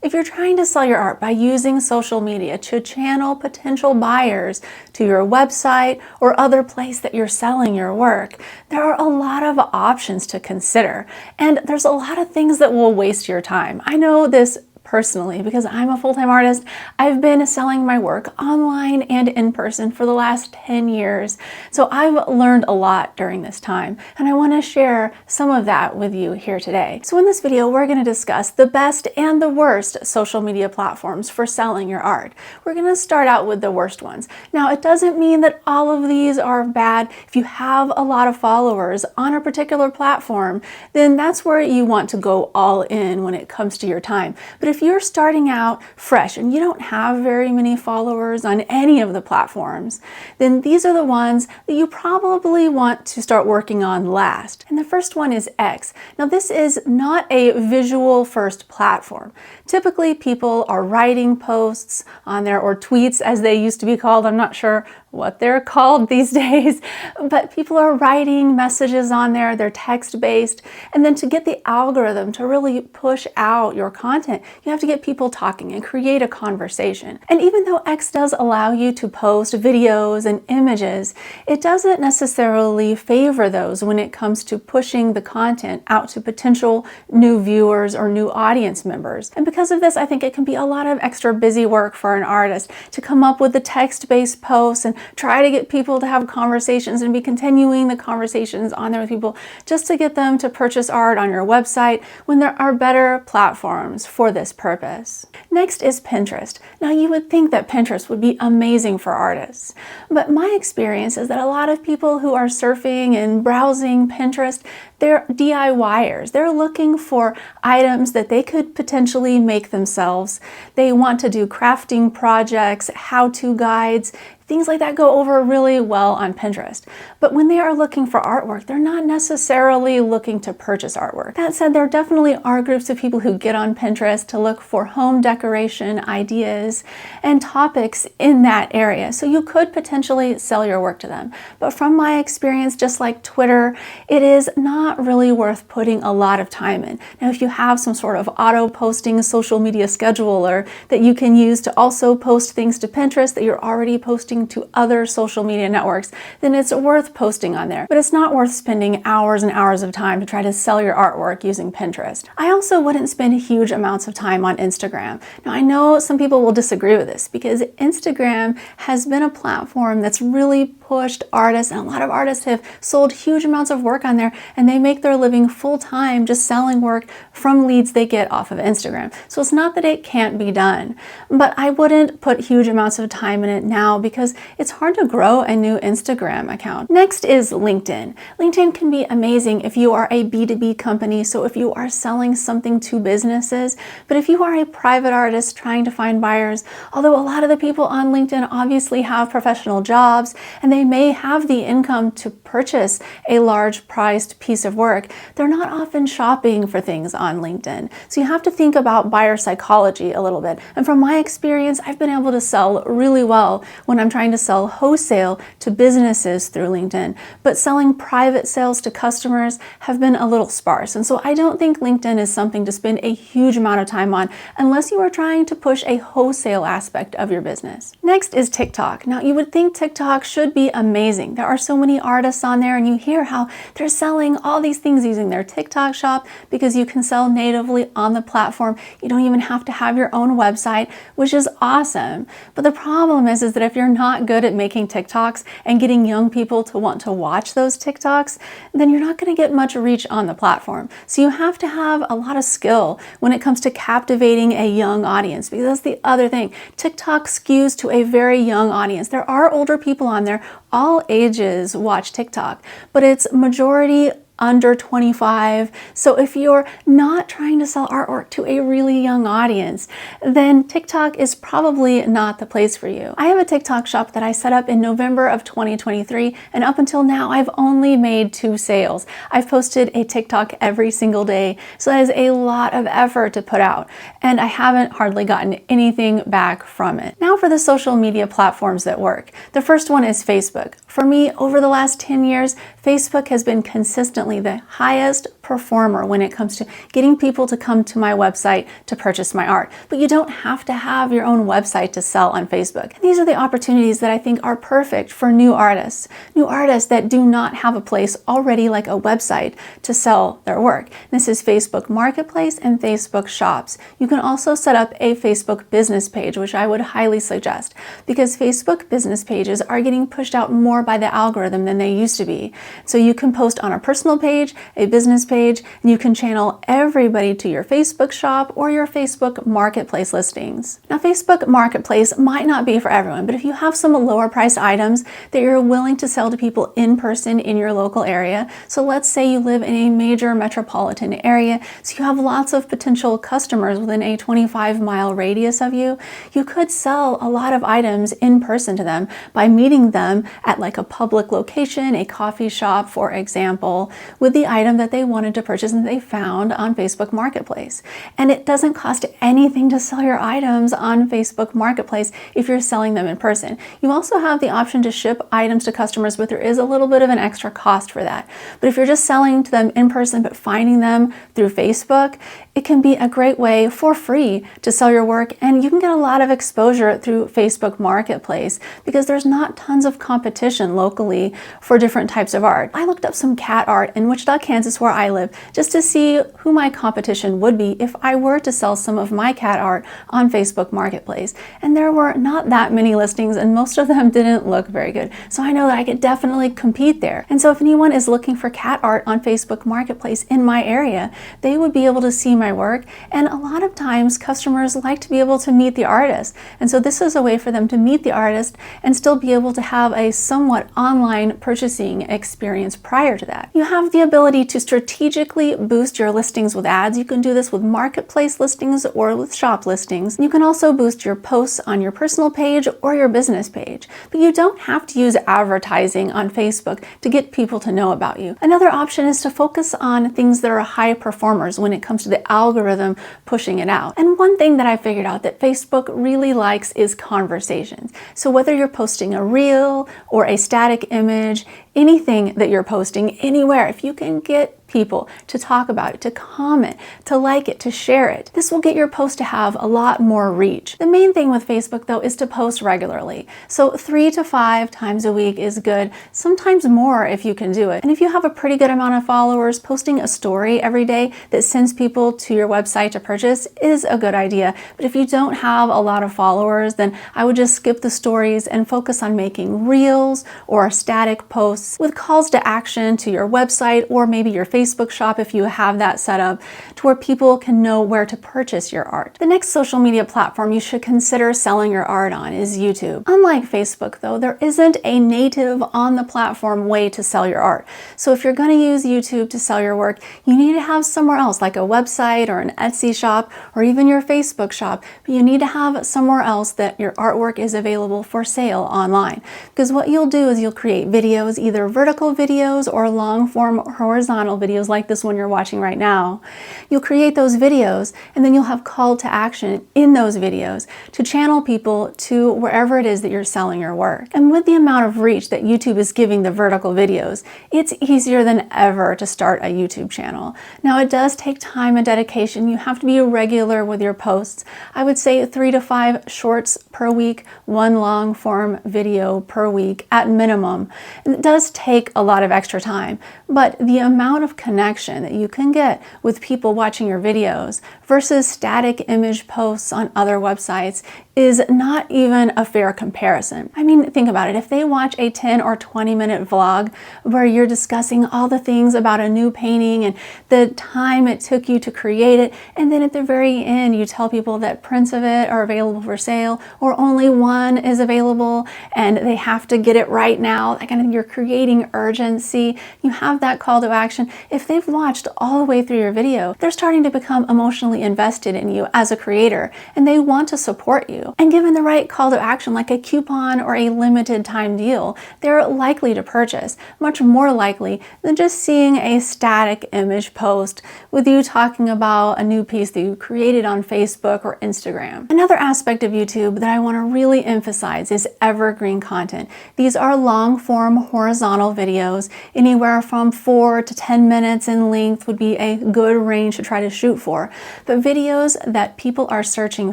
If you're trying to sell your art by using social media to channel potential buyers to your website or other place that you're selling your work, there are a lot of options to consider, and there's a lot of things that will waste your time. I know this personally because I'm a full-time artist. I've been selling my work online and in person for the last 10 years. So I've learned a lot during this time, and I want to share some of that with you here today. So in this video, we're going to discuss the best and the worst social media platforms for selling your art. We're going to start out with the worst ones. Now, it doesn't mean that all of these are bad. If you have a lot of followers on a particular platform, then that's where you want to go all in when it comes to your time. But if you're starting out fresh and you don't have very many followers on any of the platforms, then these are the ones that you probably want to start working on last. And the first one is X. Now, this is not a visual first platform. Typically, people are writing posts on there, or tweets as they used to be called. I'm not sure what they're called these days, but people are writing messages on there. They're text-based. And then to get the algorithm to really push out your content, you have to get people talking and create a conversation. And even though X does allow you to post videos and images, it doesn't necessarily favor those when it comes to pushing the content out to potential new viewers or new audience members. And because of this, I think it can be a lot of extra busy work for an artist to come up with the text-based posts and try to get people to have conversations and be continuing the conversations on there with people just to get them to purchase art on your website when there are better platforms for this purpose. Next is Pinterest. Now, you would think that Pinterest would be amazing for artists, but my experience is that a lot of people who are surfing and browsing Pinterest, they're DIYers. They're looking for items that they could potentially make themselves. They want to do crafting projects, how-to guides. Things like that go over really well on Pinterest. But when they are looking for artwork, they're not necessarily looking to purchase artwork. That said, there definitely are groups of people who get on Pinterest to look for home decoration ideas and topics in that area. So you could potentially sell your work to them. But from my experience, just like Twitter, it is not really worth putting a lot of time in. Now, if you have some sort of auto-posting social media scheduler that you can use to also post things to Pinterest that you're already posting to other social media networks, then it's worth posting on there. But it's not worth spending hours and hours of time to try to sell your artwork using Pinterest. I also wouldn't spend huge amounts of time on Instagram. Now, I know some people will disagree with this because Instagram has been a platform that's really pushed artists, and a lot of artists have sold huge amounts of work on there, and they make their living full-time just selling work from leads they get off of Instagram. So it's not that it can't be done, but I wouldn't put huge amounts of time in it now because it's hard to grow a new Instagram account. Next is LinkedIn. LinkedIn can be amazing if you are a B2B company, so if you are selling something to businesses, but if you are a private artist trying to find buyers, although a lot of the people on LinkedIn obviously have professional jobs and they may have the income to purchase a large priced piece of work, they're not often shopping for things on LinkedIn. So you have to think about buyer psychology a little bit. And from my experience, I've been able to sell really well when I'm trying to sell wholesale to businesses through LinkedIn, but selling private sales to customers have been a little sparse. And so I don't think LinkedIn is something to spend a huge amount of time on unless you are trying to push a wholesale aspect of your business. Next is TikTok. Now, you would think TikTok should be amazing. There are so many artists on there, and you hear how they're selling all these things using their TikTok shop because you can sell natively on the platform. You don't even have to have your own website, which is awesome. But the problem is that if you're not good at making TikToks and getting young people to want to watch those TikToks, then you're not going to get much reach on the platform. So you have to have a lot of skill when it comes to captivating a young audience, because that's the other thing. TikTok skews to a very young audience. There are older people on there. All ages watch TikTok, but it's majority under 25. So if you're not trying to sell artwork to a really young audience, then TikTok is probably not the place for you. I have a TikTok shop that I set up in November of 2023, and up until now, I've only made 2 sales. I've posted a TikTok every single day, so that is a lot of effort to put out, and I haven't hardly gotten anything back from it. Now for the social media platforms that work. The first one is Facebook. For me, over the last 10 years, Facebook has been consistently the highest performer when it comes to getting people to come to my website to purchase my art. But you don't have to have your own website to sell on Facebook. And these are the opportunities that I think are perfect for new artists that do not have a place already like a website to sell their work. This is Facebook Marketplace and Facebook Shops. You can also set up a Facebook business page, which I would highly suggest, because Facebook business pages are getting pushed out more by the algorithm than they used to be. So you can post on a personal page, a business page, and you can channel everybody to your Facebook shop or your Facebook Marketplace listings. Now, Facebook Marketplace might not be for everyone, but if you have some lower priced items that you're willing to sell to people in person in your local area, so let's say you live in a major metropolitan area, so you have lots of potential customers within a 25-mile radius of you, you could sell a lot of items in person to them by meeting them at like a public location, a coffee shop, for example, with the item that they wanted to purchase and they found on Facebook Marketplace. And it doesn't cost anything to sell your items on Facebook Marketplace if you're selling them in person. You also have the option to ship items to customers, but there is a little bit of an extra cost for that. But if you're just selling to them in person but finding them through Facebook, it can be a great way for free to sell your work, and you can get a lot of exposure through Facebook Marketplace because there's not tons of competition locally for different types of art. I looked up some cat art in Wichita, Kansas, where I live, just to see who my competition would be if I were to sell some of my cat art on Facebook Marketplace. And there were not that many listings, and most of them didn't look very good. So I know that I could definitely compete there. And so if anyone is looking for cat art on Facebook Marketplace in my area, they would be able to see my work. And a lot of times customers like to be able to meet the artist. And so this is a way for them to meet the artist and still be able to have a somewhat online purchasing experience prior to that. You have the ability to strategically boost your listings with ads. You can do this with marketplace listings or with shop listings. You can also boost your posts on your personal page or your business page, but you don't have to use advertising on Facebook to get people to know about you. Another option is to focus on things that are high performers when it comes to the algorithm pushing it out. And one thing that I figured out that Facebook really likes is conversations. So whether you're posting a reel or a static image, anything that you're posting anywhere, if you can get people to talk about it, to comment, to like it, to share it, this will get your post to have a lot more reach. The main thing with Facebook though is to post regularly. So 3 to 5 times a week is good, sometimes more if you can do it. And if you have a pretty good amount of followers, posting a story every day that sends people to your website to purchase is a good idea. But if you don't have a lot of followers, then I would just skip the stories and focus on making reels or static posts with calls to action to your website or maybe your Facebook shop if you have that set up, to where people can know where to purchase your art. The next social media platform you should consider selling your art on is YouTube. Unlike Facebook though, there isn't a native on the platform way to sell your art. So if you're going to use YouTube to sell your work, you need to have somewhere else like a website or an Etsy shop or even your Facebook shop, but you need to have somewhere else that your artwork is available for sale online. Because what you'll do is you'll create videos, either vertical videos or long form horizontal videos like this one you're watching right now. You'll create those videos and then you'll have call to action in those videos to channel people to wherever it is that you're selling your work. And with the amount of reach that YouTube is giving the vertical videos, it's easier than ever to start a YouTube channel. Now it does take time and dedication. You have to be regular with your posts. I would say 3 to 5 shorts per week, 1 long form video per week at minimum. And it does take a lot of extra time, but the amount of connection that you can get with people watching your videos versus static image posts on other websites is not even a fair comparison. I mean, think about it. If they watch a 10 or 20-minute vlog where you're discussing all the things about a new painting and the time it took you to create it, and then at the very end you tell people that prints of it are available for sale or only one is available and they have to get it right now, like, kind of, you're creating urgency. You have that call to action. If they've watched all the way through your video, they're starting to become emotionally really invested in you as a creator and they want to support you. And given the right call to action like a coupon or a limited time deal, they're likely to purchase, much more likely than just seeing a static image post with you talking about a new piece that you created on Facebook or Instagram. Another aspect of YouTube that I want to really emphasize is evergreen content. These are long-form horizontal videos. Anywhere from 4 to 10 minutes in length would be a good range to try to shoot for. But videos that people are searching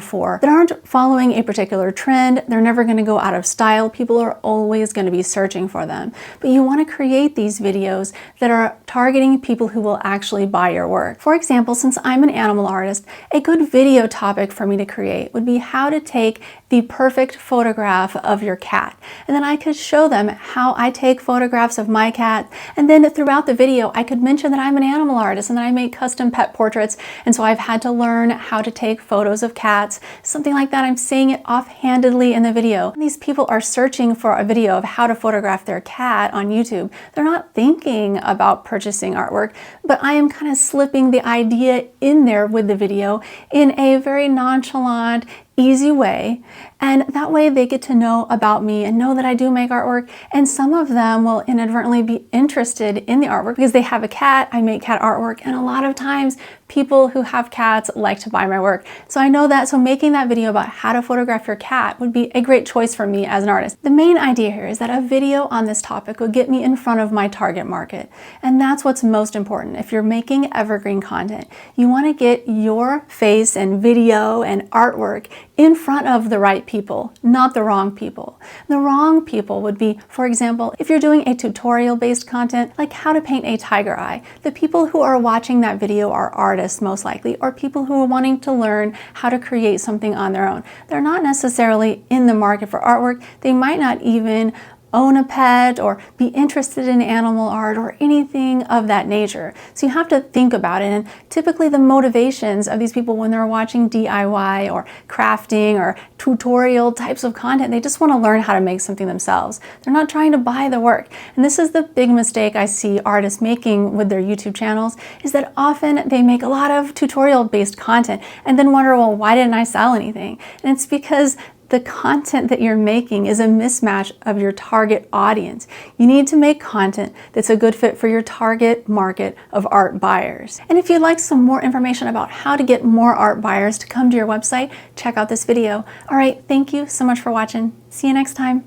for that aren't following a particular trend, they're never going to go out of style. People are always going to be searching for them. But you want to create these videos that are targeting people who will actually buy your work. For example, since I'm an animal artist, a good video topic for me to create would be how to take the perfect photograph of your cat. And then I could show them how I take photographs of my cat. And then throughout the video, I could mention that I'm an animal artist and that I make custom pet portraits. And so I've had to learn how to take photos of cats, something like that. I'm saying it offhandedly in the video. And these people are searching for a video of how to photograph their cat on YouTube. They're not thinking about purchasing artwork, but I am kind of slipping the idea in there with the video in a very nonchalant, easy way, and that way they get to know about me and know that I do make artwork, and some of them will inadvertently be interested in the artwork because they have a cat. I make cat artwork, and a lot of times people who have cats like to buy my work. So I know that, so making that video about how to photograph your cat would be a great choice for me as an artist. The main idea here is that a video on this topic would get me in front of my target market, and that's what's most important. If you're making evergreen content, you want to get your face and video and artwork in front of the right people, not the wrong people. The wrong people would be, for example, if you're doing a tutorial-based content, like how to paint a tiger eye, the people who are watching that video are artists most likely, or people who are wanting to learn how to create something on their own. They're not necessarily in the market for artwork. They might not even own a pet or be interested in animal art or anything of that nature. So you have to think about it. And typically the motivations of these people when they're watching DIY or crafting or tutorial types of content, they just want to learn how to make something themselves. They're not trying to buy the work. And this is the big mistake I see artists making with their YouTube channels, is that often they make a lot of tutorial-based content and then wonder, well, why didn't I sell anything? And it's because the content that you're making is a mismatch of your target audience. You need to make content that's a good fit for your target market of art buyers. And if you'd like some more information about how to get more art buyers to come to your website, check out this video. All right, thank you so much for watching. See you next time.